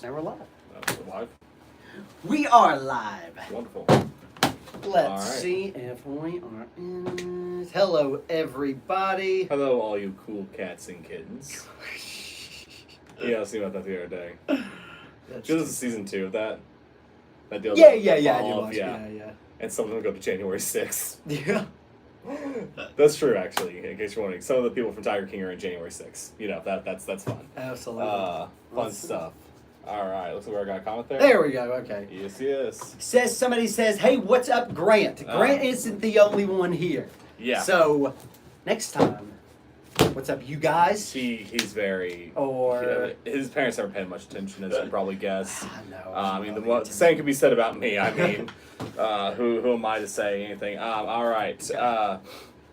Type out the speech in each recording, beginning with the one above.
Now we're live. We're live? We are live. Wonderful. Let's see if we are in. Hello, everybody. Hello, all you cool cats and kittens. Yeah, I was thinking about that the other day. This is season 2 of that. That deal. Yeah. I do watch. Yeah. And some of them go to January 6th. Yeah. That's true, actually. In case you're wondering, some of the people from Tiger King are in January 6th. You know, that's fun. Absolutely. Fun stuff. All right, looks like I got a comment there. There we go. Okay. Yes. Somebody says, "Hey, what's up, Grant?" Grant isn't the only one here. Yeah. So, next time, what's up, you guys? He's very. Or his parents haven't paid much attention, as you probably guess. I know. I mean, the same could be said about me. I mean, who am I to say anything? All right.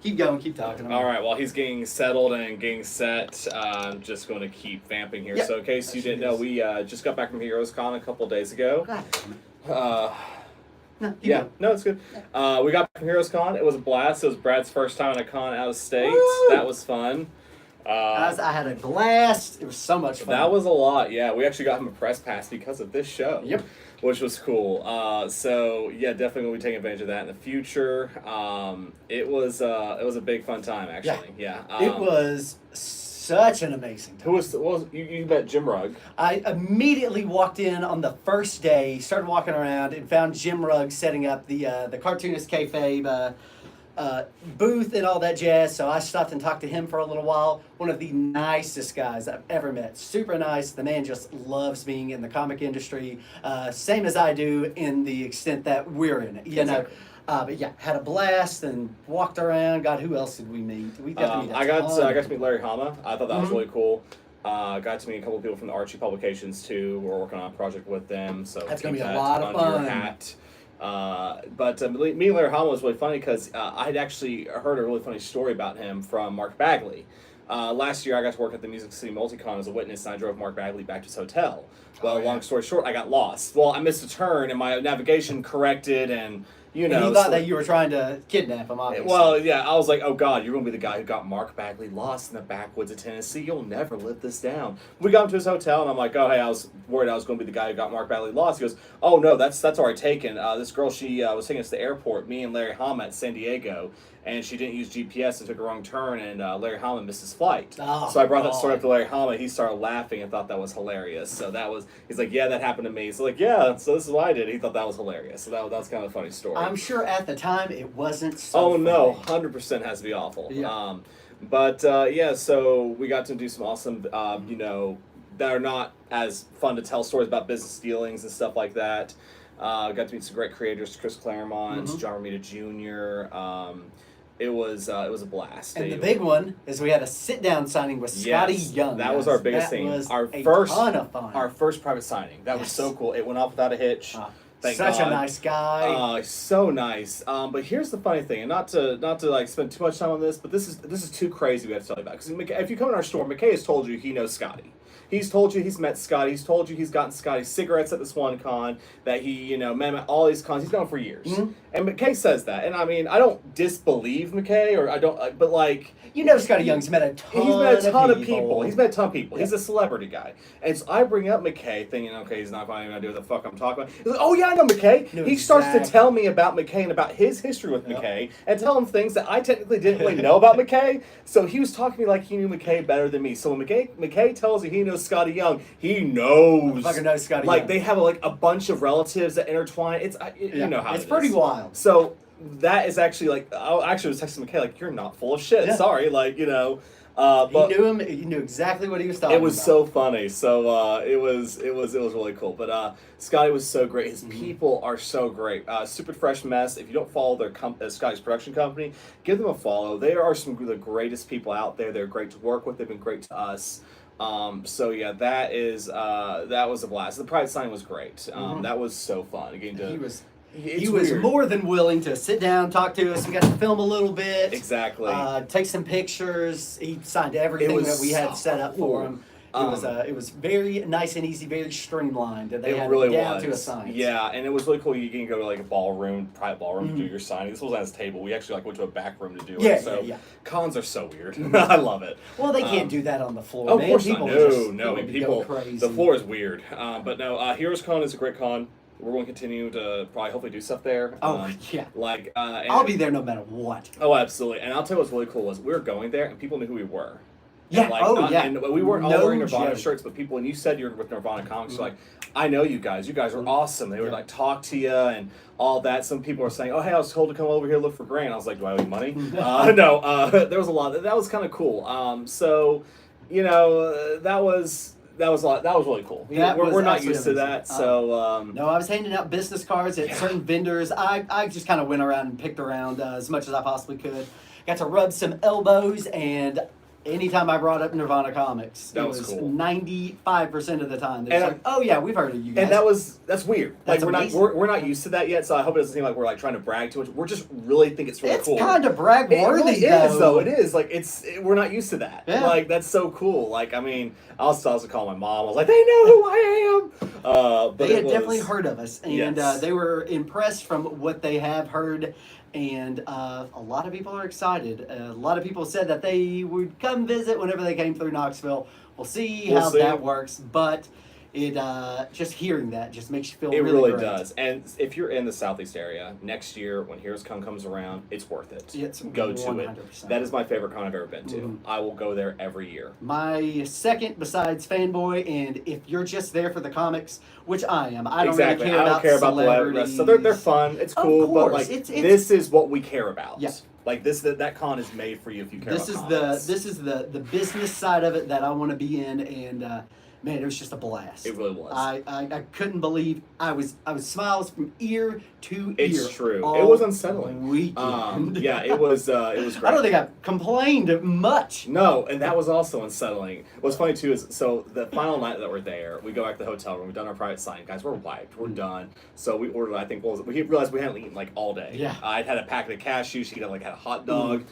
Keep going. Keep talking. All right. While he's getting settled and getting set, I'm just going to keep vamping here. Yep. So, in case you didn't know, we just got back from HeroesCon a couple days ago. No, No, it's good. We got back from HeroesCon. It was a blast. It was Brad's first time at a con out of state. Woo! That was fun. I had a blast. It was so much fun. That was a lot. Yeah, we actually got him a press pass because of this show. Yep. Which was cool. So yeah, definitely we'll be taking advantage of that in the future. It was a big fun time actually. Yeah. It was such an amazing time. Who was you met Jim Rugg? I immediately walked in on the first day, started walking around, and found Jim Rugg setting up the cartoonist kayfabe booth and all that jazz. So I stopped and talked to him for a little while. One of the nicest guys I've ever met. Super nice. The man just loves being in the comic industry, same as I do in the extent that we're in it. You know. But yeah, had a blast and walked around. God, who else did we meet? We got to meet I got to meet Larry Hama. I thought that was really cool. Got to meet a couple of people from the Archie publications too. We're working on a project with them, so that's gonna be keep a that lot of under fun. your hat. But me and Larry Hama was really funny because I had actually heard a really funny story about him from Mark Bagley. Last year, I got to work at the Music City Multicon as a witness, and I drove Mark Bagley back to his hotel. Well, long story short, I got lost. Well, I missed a turn, and my navigation corrected, and you know. And he thought that you were trying to kidnap him, obviously. Well, yeah, I was like, oh God, you're going to be the guy who got Mark Bagley lost in the backwoods of Tennessee. You'll never live this down. We got him to his hotel, and I'm like, oh, hey, I was worried I was going to be the guy who got Mark Bagley lost. He goes, oh, no, that's already taken. This girl, she was taking us to the airport, me and Larry Hama at San Diego, and she didn't use GPS and took a wrong turn, and Larry Hama missed his flight. Oh, so I brought that story up to Larry Hama. He started laughing and thought that was hilarious. So he's like, yeah, that happened to me. So like, yeah, so this is what I did. He thought that was hilarious. So that was kind of a funny story. I'm sure at the time it wasn't so funny. No, 100% has to be awful. Yeah. Yeah, so we got to do some awesome, that are not as fun to tell stories about business dealings and stuff like that. Got to meet some great creators, Chris Claremont, John Romita Jr. It was a blast. And the big one is we had a sit-down signing with Scotty Young. That was our biggest thing. Our ton of fun. Our first private signing. That was so cool. It went off without a hitch. Thank Such God. a nice guy. So nice. But here's the funny thing, and not to like spend too much time on this, but this is too crazy we have to tell you about. Because if you come in our store, McKay has told you he knows Scotty. He's told you he's met Scotty. He's told you he's gotten Scotty cigarettes at this one con, that he, met him at all these cons. He's known for years. And McKay says that. And I mean, I don't disbelieve McKay, or I don't, but like... Scotty Young's met a ton of people. He's met a ton of people. He's a celebrity guy. And so I bring up McKay thinking, okay, he's not going to do what the fuck I'm talking about. He's like, oh yeah, I know McKay. He starts to tell me about McKay and about his history with McKay, and tell him things that I technically didn't really know about McKay. So he was talking to me like he knew McKay better than me. So when McKay tells you he knows Scotty Young, he knows. I fucking know Scotty Young. Young. They have a bunch of relatives that intertwine. You know how it's pretty wild. So that is actually I actually was texting McKay like, you're not full of shit. Yeah. Sorry, but you knew him. You knew exactly what he was talking about. It was so funny. So it was really cool. But Scotty was so great. His people are so great. Super Fresh Mess. If you don't follow their Scotty's production company, give them a follow. They are some of the greatest people out there. They're great to work with. They've been great to us. So yeah, that was a blast. The private signing was great. That was so fun. He was more than willing to sit down, talk to us. We got to film a little bit. Exactly. Take some pictures. He signed everything that we had set up for him. It was very nice and easy, very streamlined. They It had really it down was. to a science. Yeah, and it was really cool. You can go to like a private ballroom to do your signing. This was on his table. We actually like went to a back room to do Yeah, it. So yeah. cons are so weird. I love it. Well, they can't do that on the floor. Oh, man. of course People not. just, No. go crazy. The floor is weird. But no, HeroesCon is a great con. We're going to continue to probably hopefully do stuff there. Oh, yeah. I'll be there no matter what. Oh, absolutely. And I'll tell you what's really cool was we were going there and people knew who we were. Yeah. And And we weren't all wearing Nirvana joke. shirts, but people, when you said you're with Nirvana Comics, you're like, I know you guys. You guys are awesome. They would like talk to you and all that. Some people are saying, oh, hey, I was told to come over here look for Grant. I was like, do I owe you money? No. There was a lot. That was kind of cool. So, that was a lot. That was really cool. We're not used to that. So no, I was handing out business cards at certain vendors. I just kind of went around and picked around as much as I possibly could. Got to rub some elbows, and anytime I brought up Nirvana Comics, that it was cool. 95% of the time they're like, "Oh yeah, we've heard of you guys." And that's weird. That's like we're not used to that yet, so I hope it doesn't seem like we're like trying to brag too much. We're just really think it's really cool. It's kind of brag worthy. It is though. It is like we're not used to that. Yeah. Like that's so cool. Like I mean, I was also calling my mom. I was like, they know who I am. But they had definitely heard of us, and Yes. they were impressed from what they have heard. And a lot of people are excited. A lot of people said that they would come visit whenever they came through Knoxville. We'll see how that works, but it just hearing that just makes you feel it really really great. does. And if you're in the Southeast area next year when HeroesCon comes around, it's worth it. It's go to 100%. it. That is my favorite con I've ever been to. Mm-hmm. I will go there every year. My second besides Fanboy, and if you're just there for the comics, which I am, I don't exactly. really care I don't care about the celebrities. rest. So they're fun. It's cool, but like this is what we care about. Yeah. Like that con is made for you if you care This about is comics. this is the business side of it that I want to be in, and man, it was just a blast. It really was. I couldn't believe I was smiles from ear to ear. It's true. It was unsettling. Weekend. Yeah, it was great. I don't think I complained much. No, and that was also unsettling. What's funny too is so the final night that we're there, we go back to the hotel room. We've done our private sign, guys. We're wiped. We're done. So we ordered. I think we realized we hadn't eaten like all day. Yeah. I'd had a packet of cashews. She had a hot dog.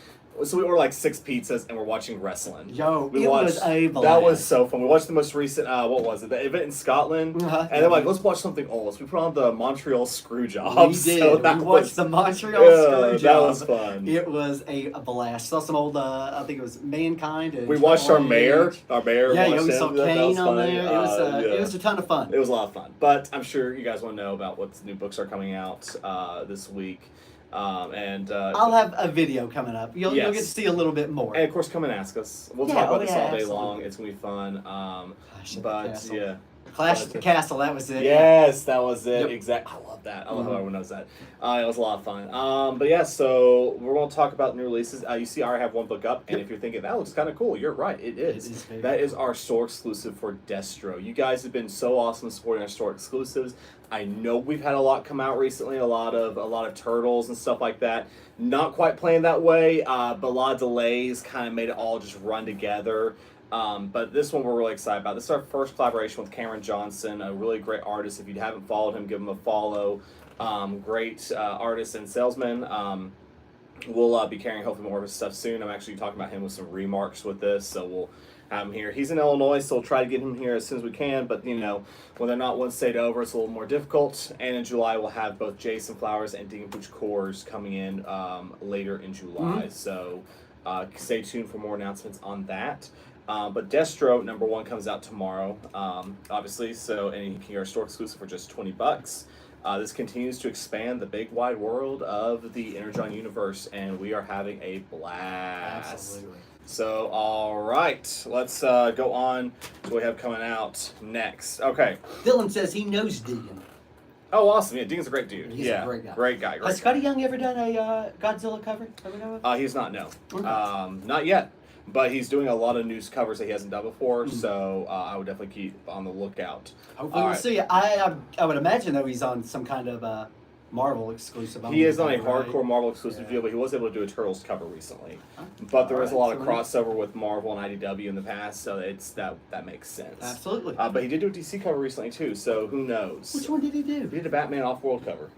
So we ordered like 6 pizzas and we're watching wrestling. Yo, we it watched, was a blast. That was so fun. We watched the most recent, what was it? The event in Scotland. Uh-huh. And they're like, let's watch something old. So we put on the Montreal Screwjob. We did. So We watched the Montreal Screwjob. That was fun. It was a blast. Saw some old, I think it was Mankind. And we watched our mayor. Yeah, we saw Kane on there. It was a ton of fun. It was a lot of fun. But I'm sure you guys want to know about what new books are coming out this week. I'll have a video coming up. You'll get to see a little bit more. And of course, come and ask us. We'll talk about this all day long. It's gonna be fun. Clash at the Castle. That was it. Yes, that was it. Yep. Exactly. I love that. I love how everyone knows that. It was a lot of fun. So we're gonna talk about new releases. You see, I already have one book up, and if you're thinking that looks kind of cool, you're right. It is. That is our store exclusive for Destro. You guys have been so awesome supporting our store exclusives. I know we've had a lot come out recently, a lot of Turtles and stuff like that. Not quite playing that way, but a lot of delays kind of made it all just run together. But this one we're really excited about. This is our first collaboration with Cameron Johnson, a really great artist. If you haven't followed him, give him a follow. Great artist and salesman. We'll be carrying hopefully more of his stuff soon. I'm actually talking about him with some remarks with this, so we'll have him here. He's in Illinois, so we'll try to get him here as soon as we can, but when they're not one state over, it's a little more difficult. And in July, we'll have both Jason Flowers and Dean Pooch Coors coming in later in July. So stay tuned for more announcements on that. But Destro #1 comes out tomorrow, obviously, and you can get our store exclusive for just $20. This continues to expand the big wide world of the Energon universe, and we are having a blast. Absolutely. So, all right, let's go on to what we have coming out next. Okay. Dylan says he knows Deegan. Oh, awesome. Yeah, Dean's a great dude. He's a great guy. Great guy. Has Scotty Young ever done a Godzilla cover? He's not, no. Okay. Not yet. But he's doing a lot of news covers that he hasn't done before, so I would definitely keep on the lookout. Hopefully we'll see. I would imagine, though, he's on some kind of Marvel exclusive. He is on a hardcore Marvel exclusive deal, but he was able to do a Turtles cover recently. But there is a lot of crossover with Marvel and IDW in the past, so that makes sense. Absolutely. But he did do a DC cover recently, too, so who knows? Which one did he do? He did a Batman Off-World cover.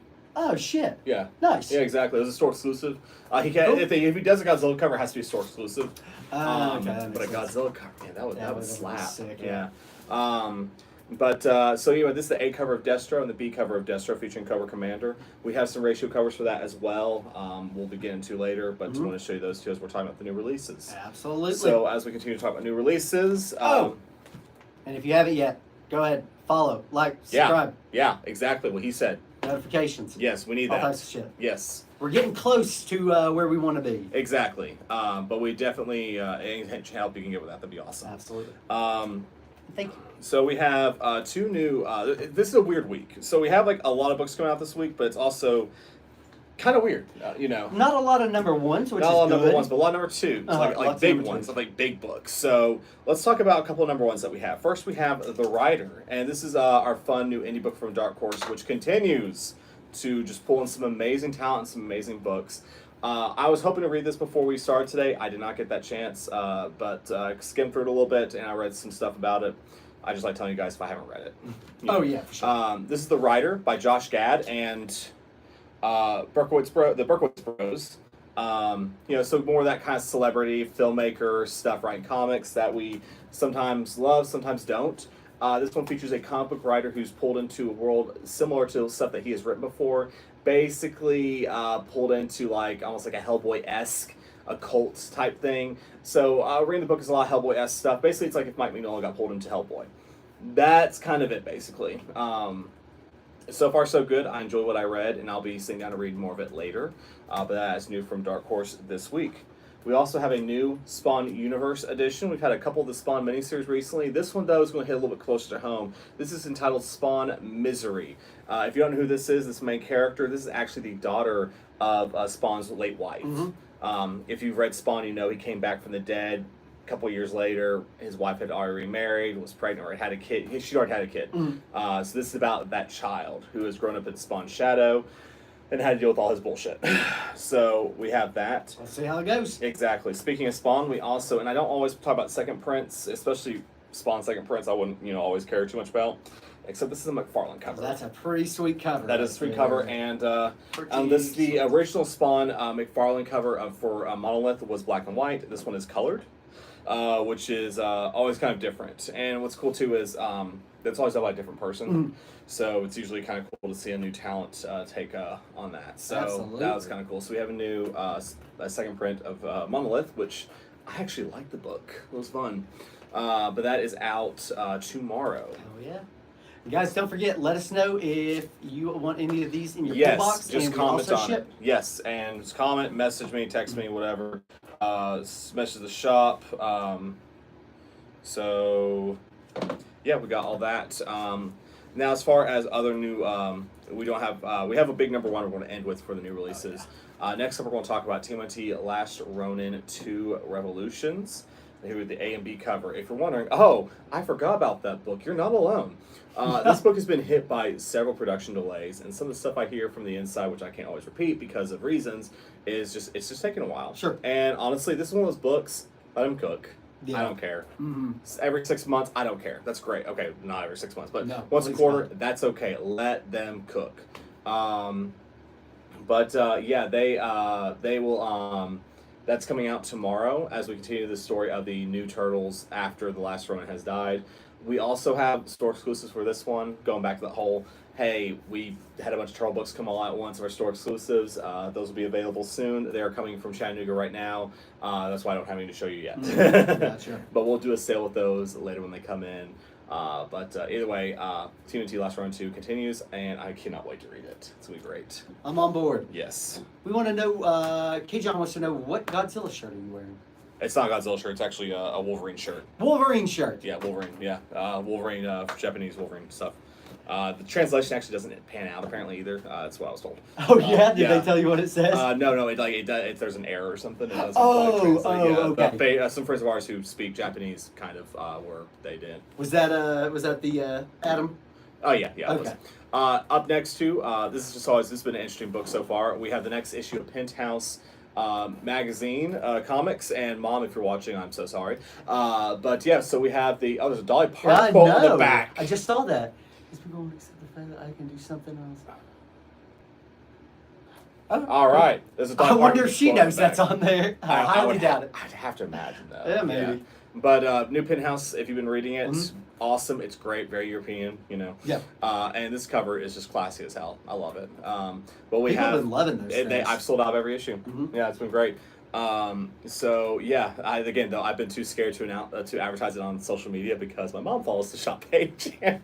Oh shit! Yeah. Nice. Yeah, exactly. It was a store exclusive. He can Cool. if he does a Godzilla cover, it has to be a store exclusive. Okay, that but a makes sense. Godzilla cover, man, that would would've been slap. sick, yeah. So anyway, this is the A cover of Destro and the B cover of Destro featuring Cobra Commander. We have some ratio covers for that as well. We'll be getting to later, but just want to show you those two as we're talking about the new releases. Absolutely. So as we continue to talk about new releases, and if you haven't yet, go ahead, follow, like, subscribe. Yeah, exactly what he said. Notifications. Yes, we need all that. types of shit. Yes. We're getting close to where we want to be. Exactly. But we definitely any help you can get with that, that'd be awesome. Absolutely. Thank you. So we have two new. This is a weird week. So we have like a lot of books coming out this week, but it's also kind of weird. Not a lot of number ones, which not is a lot of good. number ones, but a lot of number twos, like big ones, like big books. So let's talk about a couple of number ones that we have. First, we have The Rider, and this is our fun new indie book from Dark Horse, which continues to just pull in some amazing talent and some amazing books. I was hoping to read this before we started today. I did not get that chance, but I skimmed through it a little bit, and I read some stuff about it. I just like telling you guys if I haven't read it. Yeah, for sure. This is The Rider by Josh Gad and the Berkowitz Bros. So more of that kind of celebrity filmmaker stuff, writing comics that we sometimes love, sometimes don't. This one features a comic book writer who's pulled into a world similar to stuff that he has written before. Basically, pulled into like almost like a Hellboy-esque occult type thing. So reading the book is a lot of Hellboy-esque stuff. Basically, it's like if Mike Mignola got pulled into Hellboy. That's kind of it, basically. So far, so good. I enjoyed what I read, and I'll be sitting down to read more of it later. But that's new from Dark Horse this week. We also have a new Spawn Universe edition. We've had a couple of the Spawn miniseries recently. This one, though, is going to hit a little bit closer to home. This is entitled Spawn Misery. If you don't know who this is, this main character, this is actually the daughter of Spawn's late wife. If you've read Spawn, you know he came back from the dead. A couple years later, his wife had already remarried, was pregnant, or had a kid. She'd already had a kid. So this is about that child who has grown up in Spawn's shadow and had to deal with all his bullshit. So we have that. Let's see how it goes. Exactly. Speaking of Spawn, we also, and I don't always talk about second prints, especially Spawn second prints, I wouldn't, always care too much about. Except this is a McFarlane cover. That's a pretty sweet cover. That is a sweet cover, and this is the original Spawn McFarlane cover for Monolith was black and white. This one is colored, which is always kind of different. And what's cool too is it's always done by a different person. So it's usually kind of cool to see a new talent take on that. So Absolutely. That was kind of cool. So we have a new a second print of Monolith, which I actually liked the book. It was fun. But that is out tomorrow. Oh, yeah. And guys, don't forget, let us know if you want any of these in your Yes, box. just and comment also on it. Yes, and just comment, message me, text me, whatever. Message the shop. Yeah, we got all that. Now, as far as other new, we don't have. We have a big number one we're going to end with for the new releases. Next up, we're going to talk about TMNT Last Ronin 2 Revolutions. Here with the A and B cover. If you're wondering, oh, I forgot about that book. You're not alone. This book has been hit by several production delays, and some of the stuff I hear from the inside, which I can't always repeat because of reasons, is it's just taking a while. Sure. And honestly, this is one of those books. Let them cook. Yeah. I don't care. Mm-hmm. Every 6 months, I don't care. That's great. Okay, not every 6 months, but No, once a please quarter, not. that's okay. Let them cook. Yeah, they will. That's coming out tomorrow as we continue the story of the new Turtles after the last Ronin has died. We also have store exclusives for this one, going back to the whole, hey, we had a bunch of Turtle books come all at once of our store exclusives. Those will be available soon. They are coming from Chattanooga right now. That's why I don't have any to show you yet. Gotcha. But we'll do a sale with those later when they come in. Either way, TMNT Last Ronin 2 continues, and I cannot wait to read it. It's going to be great. I'm on board. Yes. We want to know, K-John wants to know, what Godzilla shirt are you wearing? It's not a Godzilla shirt. It's actually a Wolverine shirt. Wolverine shirt. Yeah, Wolverine. Yeah, Wolverine. Japanese Wolverine stuff. The translation actually doesn't pan out apparently either. That's what I was told. Oh yeah, did they tell you what it says? No. There's an error or something. It doesn't Okay. Some friends of ours who speak Japanese kind of were they did. Was that the Adam? Oh yeah, it Okay. was. Up next too. This has been an interesting book so far. We have the next issue of Penthouse. Magazine comics, and Mom, if you're watching, I'm so sorry. But yeah, so we have there's a Dolly Parton quote on the back. I just saw that. Is people going to accept the fact that I can do something else? Oh, All right. There's a I dog wonder park if she going knows back. that's on there. I highly doubt it. I'd have to imagine though. Yeah, maybe. But new Penthouse, if you've been reading it, Mhm. awesome. It's great, very European, you know. Yeah. And this cover is just classy as hell. I love it. But we People have have been loving those things. I've sold out every issue. Mhm. Yeah, it's been great. So yeah, again though I've been too scared to advertise it on social media because my mom follows the shop page. And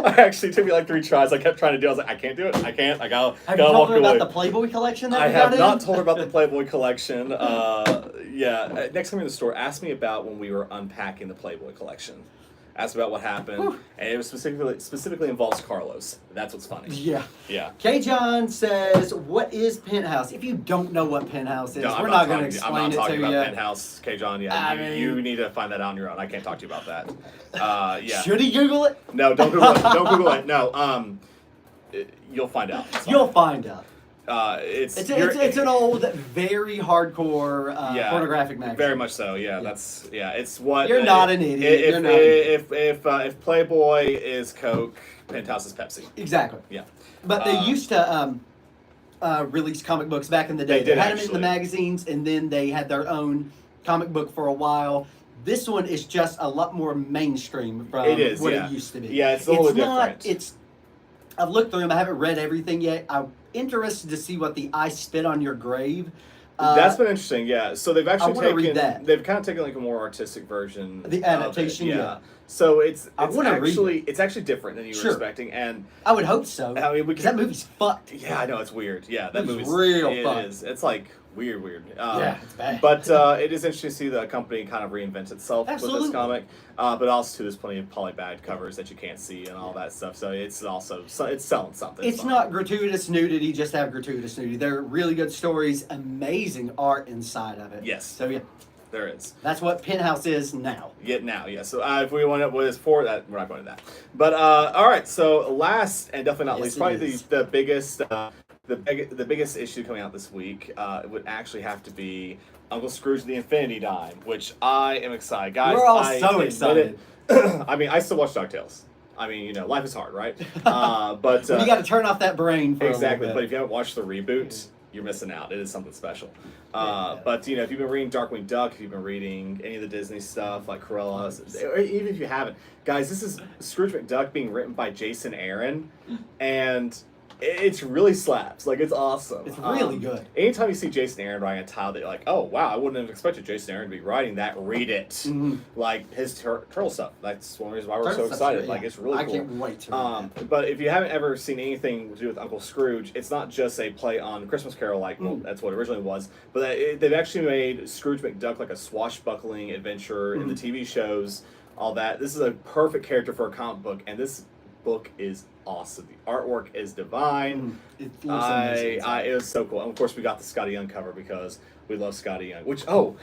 I actually took me like 3 tries. I kept trying to do it. I was like, I can't do it. I can't. I gotta Have you walk told her away. about the Playboy collection that I we have got not in? told her about the Playboy collection. Yeah, next time you're in the store, ask me about when we were unpacking the Playboy collection. Ask about what happened, Whew. and it was specifically involves Carlos. That's what's funny. Yeah. Yeah. K. John says, "What is Penthouse?" If you don't know what Penthouse is, No, we're not going to I'm not explain it talking to about you. Penthouse, K. John. Yeah, I you mean- need to find that out on your own. I can't talk to you about that. Yeah. Should he Google it? No, don't Google it. Don't Google it. No. You'll find out. It's You'll fine. find out. It's an old, very hardcore pornographic magazine. Very much so. Yeah, it's what You're not an idiot. If You're not an idiot. if Playboy is Coke, Penthouse is Pepsi. Exactly. Yeah. But they used to release comic books back in the day. They did, had them in the actually. magazines, and then they had their own comic book for a while. This one is just a lot more mainstream from It is, what yeah. it used to be. Yeah, it's a little not. different. I've looked through them. I haven't read everything yet. I'm interested to see what the "I Spit on Your Grave." That's been interesting, yeah. So they've actually wanna read taken that. They've kind of taken like a more artistic version. The of adaptation, it, yeah. So it's I wanna read actually different than you were Sure. expecting, and I would hope so. I mean, Because that movie's fucked. yeah, I know it's weird. Yeah, that It's movie's real It fun. is. It's like weird. Yeah, it's bad. But it is interesting to see the company kind of reinvent itself with Absolutely. this comic. But also too, there's plenty of polybag covers that you can't see and all that stuff. So it's also it's selling something. It's fun. not gratuitous nudity, just have gratuitous nudity. They're really good stories, amazing art inside of it. Yes. So yeah, There is. that's what Penthouse is now. Yet now, yeah. So if we want to, what is for that, we're not going to that. But all right. So last and definitely not Yes, least, it probably is. the biggest. The biggest issue coming out this week would actually have to be Uncle Scrooge and the Infinity Dime, which I am excited, guys. We're all I so admit excited. it. I mean, I still watch DuckTales. I mean, you know, life is hard, right? But When you got to turn off that brain for exactly. a But little if you haven't watched the reboot, you're missing out. It is something special. Yeah. But you know, if you've been reading Darkwing Duck, if you've been reading any of the Disney stuff like Cruella, or even if you haven't, guys, this is Scrooge McDuck being written by Jason Aaron, and it's really slaps. Like, it's awesome. It's really good. Anytime you see Jason Aaron writing a title that you're like, oh wow, I wouldn't have expected Jason Aaron to be writing that. Read it. Mhm. Like his turtle stuff. That's one reason why we're Turtle so stuff's excited. great, Like, yeah. it's really I cool. can't wait to read that. But if you haven't ever seen anything to do with Uncle Scrooge, it's not just a play on Christmas Carol, like, well, that's what it originally was, but they've actually made Scrooge McDuck like a swashbuckling adventure in the TV shows, all that. This is a perfect character for a comic book, and this book is awesome. The artwork is divine. It looks amazing. It was so cool. And of course, we got the Scotty Young cover because we love Scotty Young. Which, when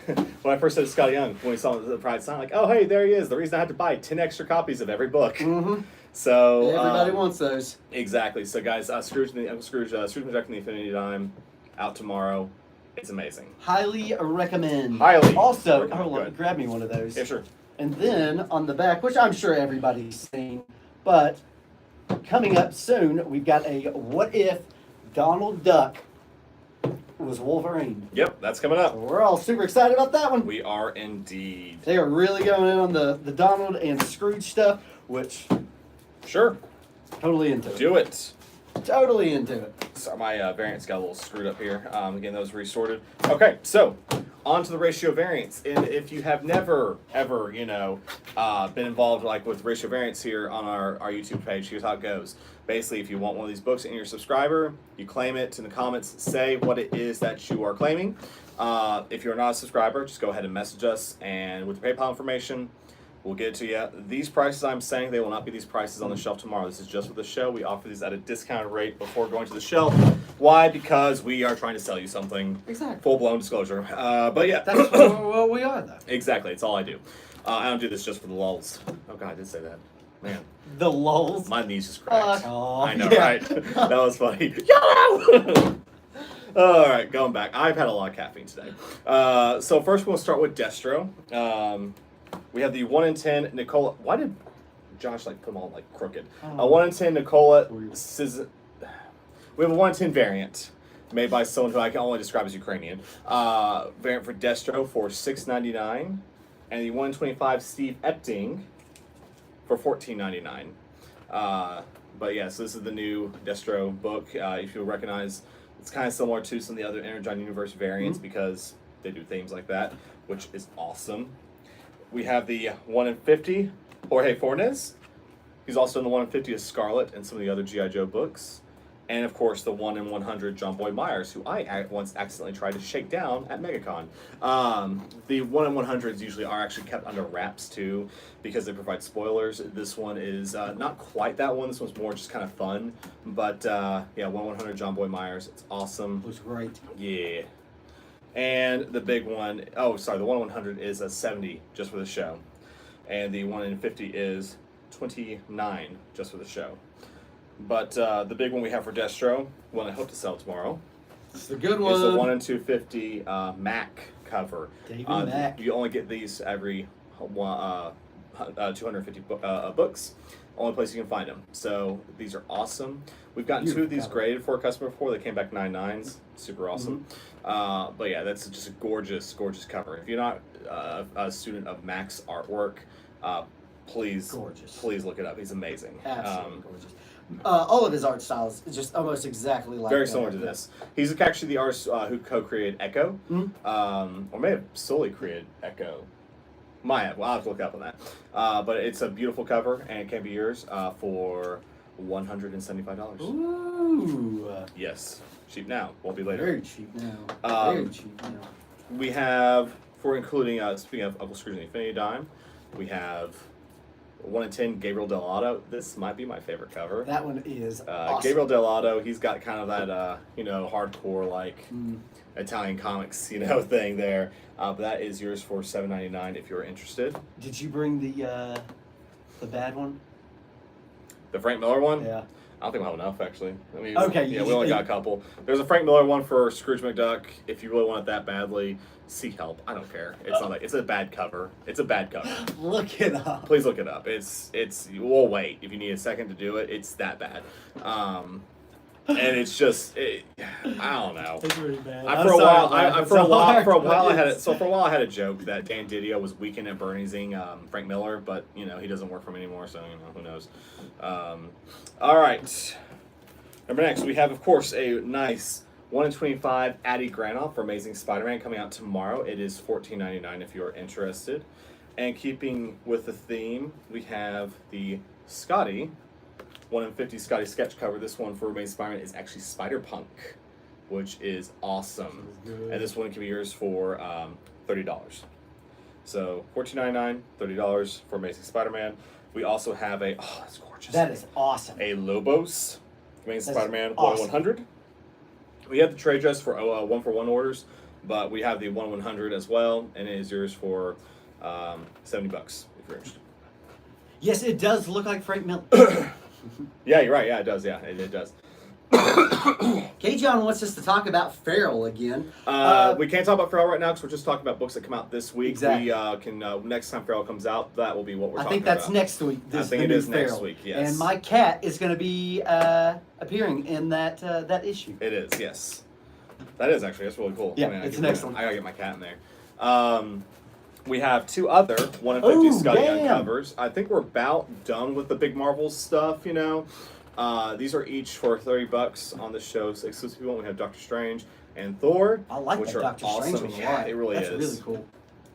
I first said Scotty Young, when we saw the Pride sign, like, oh, hey, there he is. The reason I had to buy 10 extra copies of every book. Mhm. So Everybody wants those. Exactly. So, Scrooge McDuck and the Infinity Dime, out tomorrow. It's amazing. Highly recommend. Highly Also, recommend. hold Go on, ahead. grab me one of those. Yeah, sure. And then on the back, which I'm sure everybody's seen, but coming up soon, we've got a "What If Donald Duck Was Wolverine." Yep, that's coming up. We're all super excited about that one. We are indeed. They are really going in on the Donald and Scrooge stuff, which Sure. totally into it. Do it. Totally into it. So my variants got a little screwed up here. Again, those resorted. Okay, so on to the ratio variants. And if you have never, ever, been involved like with ratio variants here on our YouTube page, here's how it goes. Basically, if you want one of these books and you're a subscriber, you claim it in the comments, say what it is that you are claiming. If you're not a subscriber, just go ahead and message us, and with the PayPal information, we'll get it to you. These prices I'm saying, they will not be these prices on the shelf tomorrow. This is just for the show. We offer these at a discounted rate before going to the shelf. Why? Because we are trying to sell you something. Exactly. Full-blown disclosure. But yeah. That's what we are, though. Exactly. It's all I do. I don't do this just for the lulls. Oh, God, I did say that. Man. The lulls. My knees just cracked. Oh, I know, yeah. right? That was funny. Yellow! All right, going back. I've had a lot of caffeine today. So first we'll start with Destro. We have the 1 in 10 Nicola. Why did Josh put them all crooked? A 1 in 10 Nicola. We have a 1 in 10 variant. made by someone who I can only describe as Ukrainian. Variant for Destro for $6.99, and the 1 in 25 Steve Epting for $14.99. But yeah, so this is the new Destro book. If you'll recognize, it's kind of similar to some of the other Energon Universe variants because they do themes like that, which is awesome. We have the 1 in 50 Jorge Fornes. He's also in the 1 in 50 of Scarlet and some of the other G.I. Joe books. And of course, the 1 in 100 John Boy Myers, who I once accidentally tried to shake down at MegaCon. The 1 in 100s usually are actually kept under wraps too, because they provide spoilers. This one is not quite that one. This one's more just kind of fun. But yeah, 1 in 100 John Boy Myers. It's awesome. It was great. Yeah. And the big one, oh, sorry, the 1 in 100 is a 70 just for the show. And the 1 in 50 is 29 just for the show. But the big one we have for Destro, one I hope to sell tomorrow, It's the good one. is the 1 in 250 Mac cover. David Mack. You only get these every 250 books. Only place you can find them. So these are awesome. We've gotten two of these graded for a customer before. They came back 9.9s. Super awesome. But yeah, that's just a gorgeous, gorgeous cover. If you're not a student of Mac's artwork, please look it up. He's amazing. Absolutely gorgeous. All of his art styles is just almost exactly like very similar to this. He's actually the artist who co-created Echo, or may have solely created Echo. Might have. Well, I'll have to look up on that. But it's a beautiful cover, and it can be yours for $175. Ooh. Yes, cheap now. Won't be later. Very cheap now. Very cheap now. We have, for including, speaking of Uncle Scrooge and the Infinity Dime, we have 1 in 10 Gabriel Dell'Otto. This might be my favorite cover. That one is awesome. Gabriel Dell'Otto, he's got kind of that, hardcore, Italian comics, thing there. But that is yours for $7.99 if you're interested. Did you bring the bad one? The Frank Miller one? Yeah. I don't think we'll have enough, actually. I mean, okay. Yeah, we only got a couple. There's a Frank Miller one for Scrooge McDuck. If you really want it that badly, seek help. I don't care. It's not. It's a bad cover. It's a bad cover. Look it up. Please look it up. It's. We'll wait if you need a second to do it. It's that bad. And it's just. I don't know. It's really bad. For a while, I had it. So for a while, I had a joke that Dan Didio was weekend at Bernie'sing Frank Miller, but he doesn't work for him anymore, so who knows. All right. Number next, we have, of course, a nice 1 in 25 Addy Granoff for Amazing Spider-Man coming out tomorrow. It is $14.99 if you're interested. And keeping with the theme, we have the Scotty 1 in 50 Scotty sketch cover. This one for Amazing Spider-Man is actually Spider-Punk, which is awesome. And this one can be yours for $30. So $14.99, $30 for Amazing Spider-Man. We also have a, that's gorgeous. That is awesome. A Lobos, Amazing Spider-Man awesome. 1 in 100. We have the trade dress for 1-for-1 orders, but we have the 1 in 100 as well, and it is yours for $70 if you're interested. Yes, it does look like Frank Miller. Yeah, you're right. Yeah, it does. Yeah, it does. K-John wants us to talk about Feral again. We can't talk about Feral right now because we're just talking about books that come out this week. Exactly. We can next time Feral comes out, that will be what we're I talking think that's about. next week. I think it is next week. Yes. And my cat is going to be appearing in that issue. It is. Yes. That is actually. That's really cool. Yeah, it's an excellent. I gotta get my cat in there. We have two other 1 in 50 Scotty Young covers. I think we're about done with the big Marvel stuff. These are each for $30 on the show. So exclusive one, we have Doctor Strange and Thor. I like which that are Doctor awesome. Strange one a Yeah, lot. it really That's is. really cool.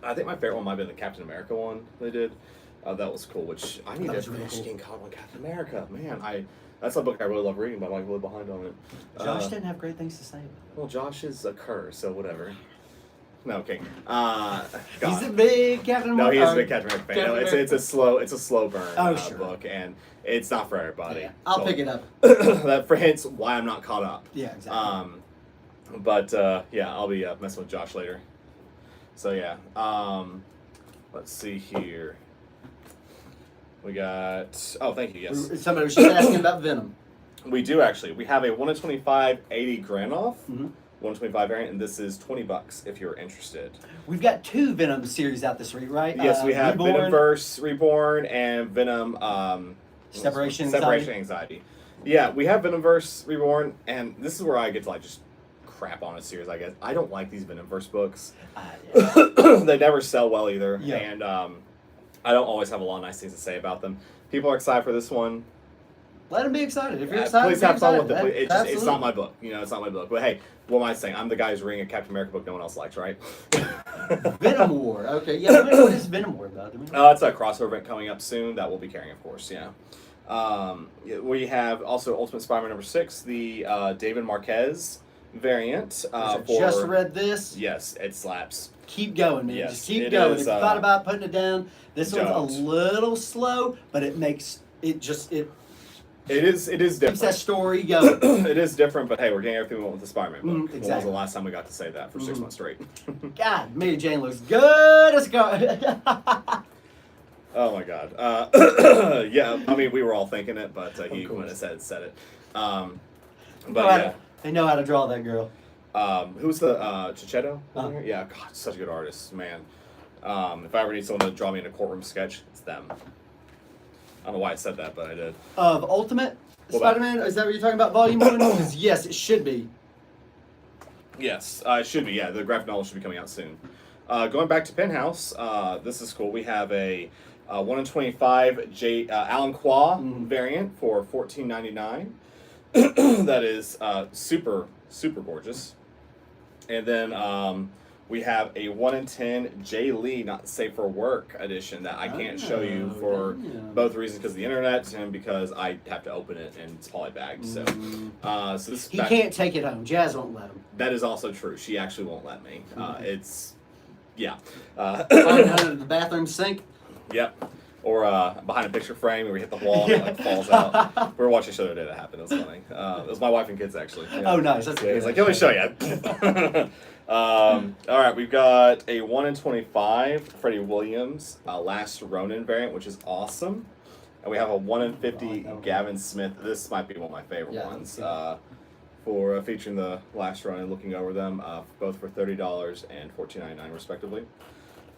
I think my favorite one might have been the Captain America one they did. That was cool. Which I need to really finish cool. getting caught on Captain America. Man, that's a book I really love reading, but I'm like really behind on it. Josh didn't have great things to say about it. Well, Josh is a cur, so whatever. No, okay. He's a big Captain America. No, he is a big Captain America fan. No, it's a slow burn sure. book, and it's not for everybody. Yeah, I'll pick it up. That for hints why I'm not caught up. Yeah, exactly. But yeah, I'll be messing with Josh later. So yeah, let's see here. We got. Oh, thank you. Yes. Somebody was just asking about Venom. We do actually. We have a 1 in 25 80 Granoff. 125 variant, and this is $20 if you're interested. We've got two Venom series out this week, right? Yes, we have Reborn. Venomverse Reborn and Venom Separation Anxiety. Yeah, we have Venomverse Reborn, and this is where I get to just crap on a series, I guess. I don't like these Venomverse books. Yeah. They never sell well either, Yeah. and I don't always have a lot of nice things to say about them. People are excited for this one. Let them be excited. If you're excited, Please have fun with it. excited. It's not my book. You know, it's not my book. But hey, what am I saying? I'm the guy who's reading a Captain America book no one else likes, right? Venom War. Okay, yeah. What is Venom War about? It's a crossover event coming up soon that we'll be carrying, of course. Yeah. We have also Ultimate Spider-Man #6, the David Marquez variant. Just read this. Yes, it slaps. Keep going, man. Yes, Just keep it going. is, If you thought about putting it down, this one's don't. a little slow, but it makes it It is keeps different. that story going. It is different, but hey, we're getting everything we want with the Spider-Man book. Exactly. When was the last time we got to say that for 6 months straight? God, Mary Jane looks good as go. Oh my God. Yeah, I mean, we were all thinking it, but he went and said it. But yeah. They know how to draw that girl. Who's the Chichetto? Uh-huh. Yeah, God, such a good artist, man. If I ever need someone to draw me in a courtroom sketch, it's them. I don't know why I said that, but I did. Of Ultimate What about- Spider-Man? Is that what you're talking about, Volume 1? Because yes, it should be. Yes, it should be. Yeah, the graphic novel should be coming out soon. Going back to Penthouse, this is cool. We have a 1 in 25 Alan Qua variant for $14.99. That is super gorgeous. And then we have a 1 in 10 Jay Lee Not Safe for Work edition that I can't show you for both reasons, because of the internet and because I have to open it and it's polybagged. So, so this He can't take it home. Jazz won't let him. That is also true. She actually won't let me. It's yeah. Find under the bathroom sink. Yep. Or behind a picture frame where we hit the wall and it like falls out. We were watching a show the other day that happened. It was funny. It was my wife and kids actually. Yeah. Oh, nice. That's Yeah, he's like, let me show you. All right, we've got a 1 in 25 Freddie Williams Last Ronin variant, which is awesome. And we have a 1 in 50 Gavin Smith. This might be one of my favorite ones. For featuring the Last Ronin, looking over them, both for $30 and $14.99 respectively.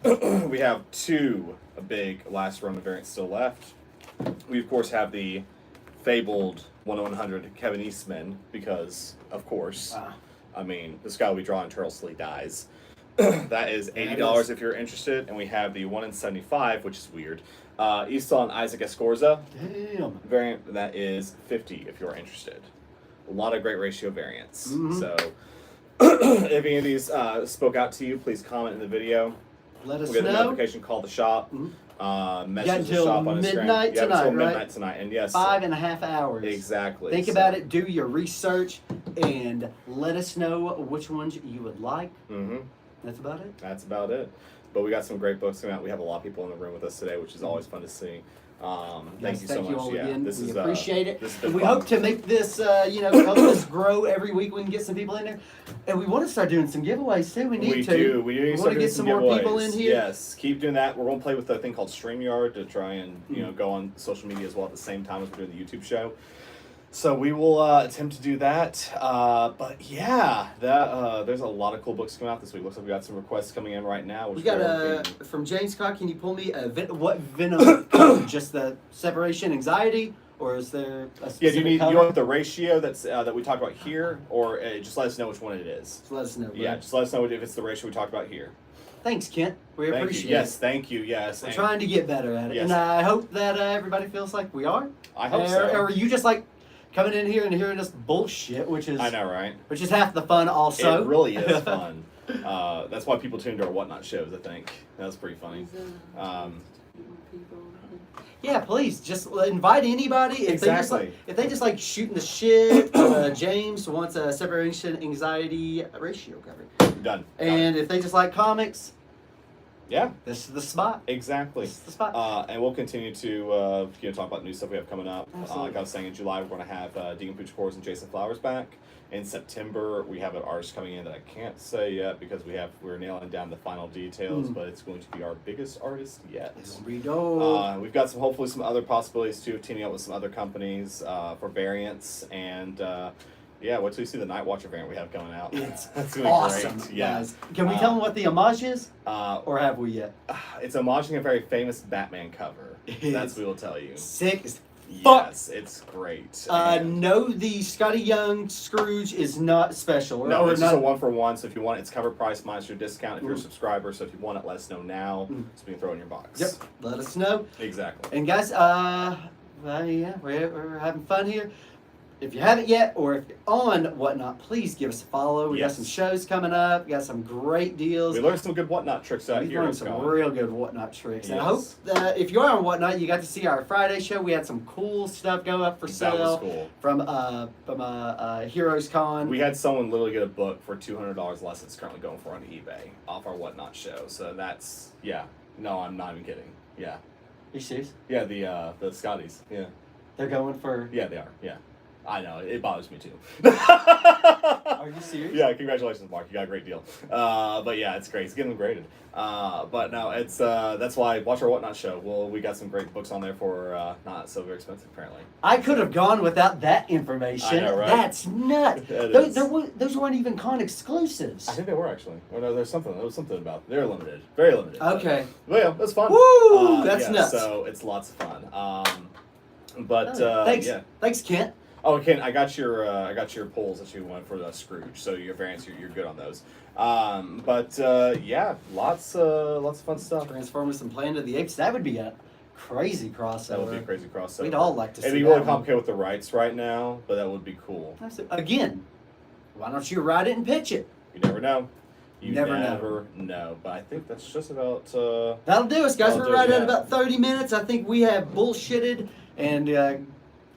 We have 2 big Last Ronin variants still left. We of course have the fabled 1/100 Kevin Eastman, because of course, I mean, this guy will be drawing until he dies. That is $80 if you're interested, and we have the 1 in 75, which is weird. Esau and Isaac Escorza variant, that is $50 if you're interested. A lot of great ratio variants. So, if any of these spoke out to you, please comment in the video. Let us We'll get a know. notification, call the shop, message the until shop on Instagram. midnight Yeah, tonight, until right? midnight tonight, and yes, 5.5 hours. exactly. Think about it, do your research, and let us know which ones you would like. That's about it. That's about it. But we got some great books coming out. We have a lot of people in the room with us today, which is always fun to see. Thank you so much. all Yeah, again. this we is appreciate it. This has And been we fun. hope to make this, help us grow every week. We can get some people in there, and we want to start doing some giveaways too. We need to. We do. want to get some more people in here. Yes, keep doing that. We're going to play with a thing called StreamYard to try and go on social media as well at the same time as we're doing the YouTube show. So we will attempt to do that. But yeah, there's a lot of cool books coming out this week. Looks like we got some requests coming in right now. Which We got from James Scott. Can you pull me what Venom code? Just the separation anxiety, or is there a specific you color? want the ratio that's that we talked about here, or just let us know which one it is. Just let us know. Yeah, Right? just let us know if it's the ratio we talked about here. Thanks, Kent. We Thank appreciate you. it. Yes, thank you. Yes, We're and trying to get better at it, Yes. and I hope that everybody feels like we are. I hope so. Or are you just like coming in here and hearing us bullshit, which is I know, right? which is half the fun, also. It really is fun. That's why people tune to our Whatnot shows, I think. That was pretty funny. Yeah, please just invite anybody. Exactly. If they just like shooting the shit, James wants a separation anxiety ratio covered. Done. And if they just like comics, Yeah, this is the spot. exactly. This is the spot. And we'll continue to talk about new stuff we have coming up. Absolutely. Like I was saying, in July we're going to have Deacon Puchkors and Jason Flowers back. In September we have an artist coming in that I can't say yet because we're nailing down the final details, but it's going to be our biggest artist yet. We go. We've got hopefully some other possibilities too of teaming up with some other companies for variants, and yeah, wait till you see the Night Watcher variant we have coming out. It's That's gonna be awesome, great. Yeah. guys. Can we tell them what the homage is, Uh, or have we yet? it's homaging a very famous Batman cover. That's what we'll tell you. Sick as Yes, it's great. No, the Scotty Young Scrooge is not special. No, or it's not, just a 1-for-1. So if you want it, it's cover price minus your discount if you're a subscriber. So if you want it, let us know now. So we can throw it in your box. Yep, let us know. Exactly. And guys, yeah, we're having fun here. If you haven't yet, or if you're on Whatnot, please give us a follow. We got some shows coming up. We got some great deals. We learned some good Whatnot tricks out here. We learned some real good Whatnot tricks. Yes. And I hope that if you are on Whatnot, you got to see our Friday show. We had some cool stuff go up for sale. That was cool. From HeroesCon. We had someone literally get a book for $200 less. It's currently going for on eBay off our Whatnot show. So that's No, I'm not even kidding. Yeah. Are you serious? Yeah, the Scotties. Yeah. They're going for. Yeah, they are. Yeah. I know, it bothers me too. Are you serious? Yeah, congratulations, Mark. You got a great deal. But yeah, it's great. It's getting them graded. But no, it's that's why watch our Whatnot show. Well, we got some great books on there for not so very expensive, apparently. I could have gone without that information. I know, right? That's nuts. Those weren't even con exclusives. I think they were actually. Or no, there was something about they're limited, very limited. Okay. But yeah, that's fun. Woo! That's nuts. So it's lots of fun. But thanks. Yeah. Thanks, Kent. Oh, Ken, I got your polls that you went for the Scrooge, so your variants, you're good on those. Yeah, lots of fun stuff. Transformers and Planet of the Apes. That would be a crazy crossover. That would be a crazy crossover. We'd all like to see that. It'd be really complicated with the rights right now, but that would be cool. Again, why don't you write it and pitch it? You never know. You never know. But I think that's just about. That'll do us, guys. We're right at about 30 minutes. I think we have bullshitted and.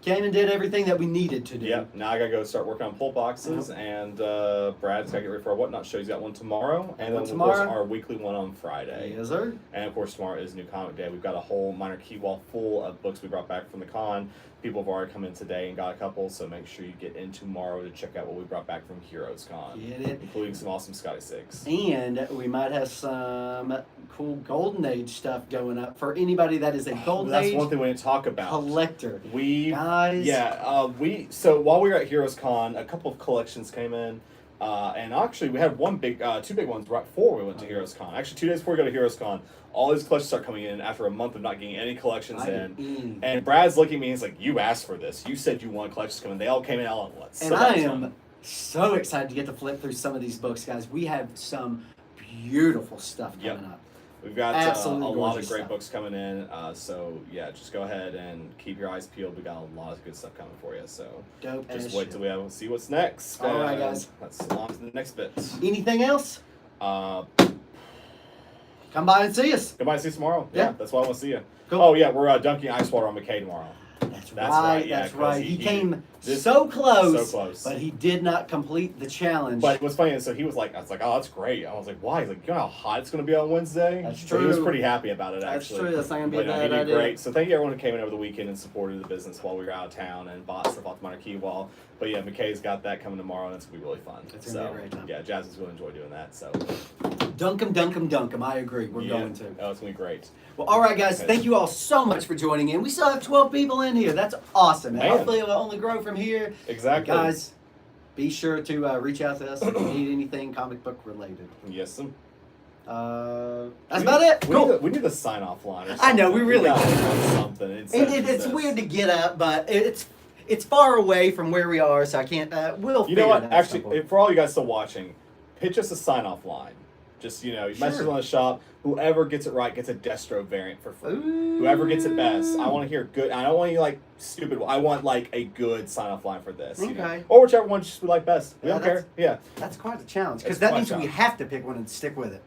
Came and did everything that we needed to do. Yep. Now I gotta go start working on pull boxes, and Brad's gotta get ready for our Whatnot show. He's got one tomorrow, and then of course our weekly one on Friday. Yes, sir. And of course tomorrow is New Comic Day. We've got a whole minor key wall full of books we brought back from the con. People have already come in today and got a couple, so make sure you get in tomorrow to check out what we brought back from HeroesCon. Get it. Including some awesome Scotty Sigs. And we might have some cool Golden Age stuff going up for anybody that is a Golden Age. That's one thing we didn't talk about. Collector. Guys. Yeah. So while we were at HeroesCon, a couple of collections came in. And actually, we had two big ones right before we went to HeroesCon. Actually, 2 days before we go to HeroesCon, all these collections start coming in after a month of not getting any collections in. And Brad's looking at me and he's like, "You asked for this. You said you wanted collections coming. They all came in all at once." And I am so excited to get to flip through some of these books, guys. We have some beautiful stuff coming up. We've got a lot of great books coming in, so yeah, just go ahead and keep your eyes peeled. We got a lot of good stuff coming for you, so dope. Just wait till we see what's next. All right, guys. Let's on to the next bit. Anything else? Come by and see us. Come by and see us tomorrow. Yeah, that's why I want to see you. Cool. Oh yeah, we're dunking ice water on McKay tomorrow. That's right. Yeah, that's right. He came so so close, but he did not complete the challenge. But what's funny is, so he was like, I was like, "Oh, that's great." I was like, "Why?" He's like, "You know how hot it's going to be on Wednesday." That's true. true. He was pretty happy about it. That's Actually, true. That's not going to be a bad he did idea. great. So thank you everyone who came in over the weekend and supported the business while we were out of town and bought stuff off the Minor Key Wall. But yeah, McKay's got that coming tomorrow, and it's going to be really fun. It's going to be a great time. Yeah, Jasmine's going to enjoy doing that. So dunk 'em. I agree. We're going to. Oh, it's going to be great. Well, all right, guys. Thank you all so much for joining in. We still have 12 people in here. That's awesome. And hopefully it'll only grow from here. Exactly. Guys, be sure to reach out to us if you need anything comic book related. Yes, sir. That's about it. Cool. We need the sign-off line or something. I know, we really do. Something. It's weird to get up, but it's far away from where we are, so I can't. We'll. You know what? Actually, for all you guys still watching, pitch us a sign-off line. Just, you message on the shop. Whoever gets it right gets a Destro variant for free. Ooh. Whoever gets it best. I want to hear good. I don't want you stupid. I want a good sign-off line for this. Okay. Or whichever one we like best. We don't care. Yeah. That's quite a challenge because that means we have to pick one and stick with it.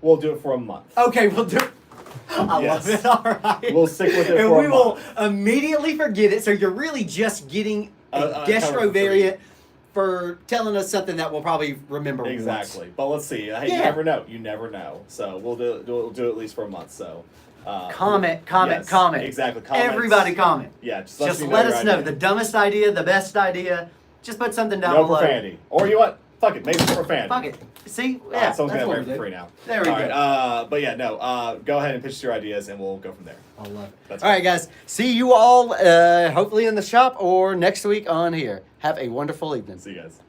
We'll do it for a month. Okay, we'll do it. I love it. All right. We'll stick with it and for a month. And we will immediately forget it. So you're really just getting a Destro variant for telling us something that we'll probably remember. Exactly. Once. But let's see. Hey, you never know. You never know. So we'll do it at least for a month. So comment. Exactly. Comments. Everybody comment. Yeah. Just let us know the dumbest idea, the best idea. Just put something down below. No profanity. Or you know what? Fuck it. Maybe it's profanity. Fuck it. See? Yeah. Someone's gonna have it for free now. There we go. Right. But yeah, no. Go ahead and pitch your ideas, and we'll go from there. I love it. All right, guys. See you all hopefully in the shop or next week on here. Have a wonderful evening. See you guys.